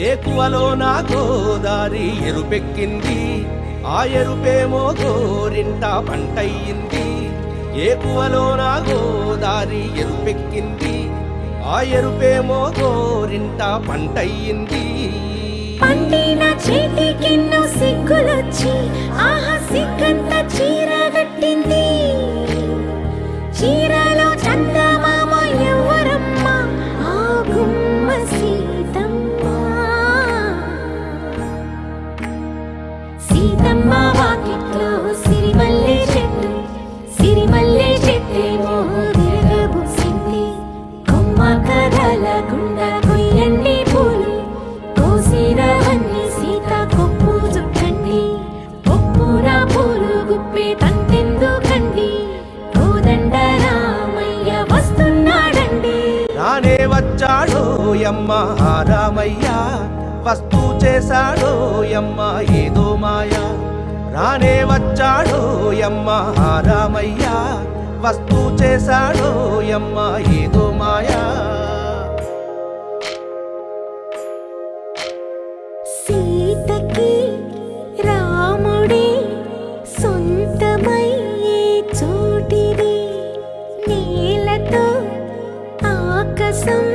ఏకువలో నా గోదారి ఎరుపెక్కింది, ఆ ఎరుపేమో గోరింట పంటయ్యింది. ఏకువలో నా గోదారి ఎరుపెక్కింది, ఆ ఎరుపేమో గోరింట పంటయ్యింది. పండిన చేతికెన్నో సిగ్గులొచ్చి ఆహా సిగ్గంత చీర కట్టింది. చీరలో చందమామ ఎవరమ్మ, ఆ గుమ్మ సీతమ్మ. సీతమ్మ వాకిట్లో సిరిమల్లె చెట్టు, సిరిమల్లె చెట్టేమో విరగబూసింది. కొమ్మ కదలకుండా కొయ్యండి పూలు, కోసిరవన్నీ సీత కొప్పు చుట్టండి. కొప్పున పూలు గుప్పే తంతెందుకండి, కోదండ రామయ్య వస్తున్నాడండి. రానే వచ్చాడో యమ్మ రామయ్య, వస్తూ చేశాడో యమ్మ ఏదో మాయ. రానే వచ్చాడో యమ్మ రామయ్య, వస్తూ చేశాడో యమ్మ ఏదో మాయా. సీతకి రాముడే సొంతమయ్యే చోటిది, నేలతో ఆకాశం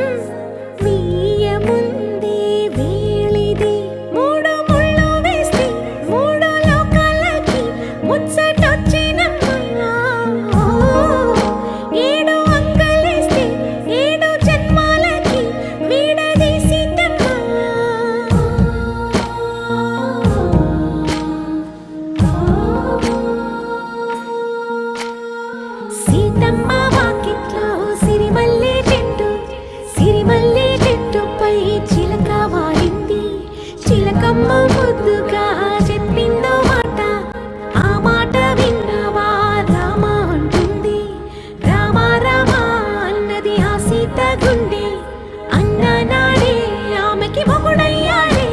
మీయముందే వేళిది. మూడు ముళ్ళు వేస్తే మూడు లోకాలకి ముచ్చటొచ్చినమ్మా. ఏడు అంగలేస్తే ఏడు జన్మాలకి వీడదీసిందమ్మా. సీతమ్మ వాకిట్లో సిరిమల్లె చెట్టు, సిరిమల్లె చెట్టుపై చిలక వాలింది. చిలకమ్మ ముద్దుగా చెప్పిందో మాట, ఆ మాట విన్నవా రామ అంటుంది. రామ రామ అన్నది ఆ సీత గుండె, అన్న నాడే ఆమెకి మొగుడయ్యాడే.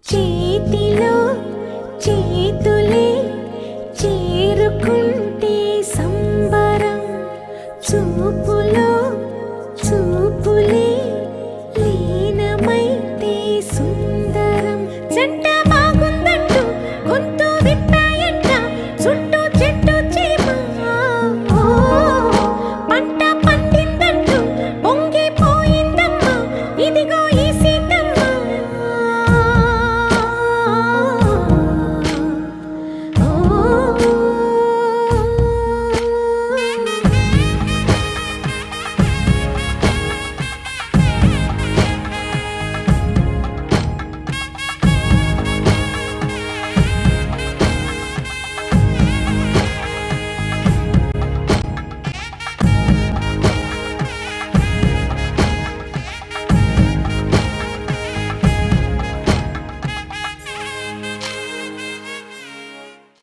చేతిలో చేతులే చేరుకుంటే సంబరం, చూపులో చూపులే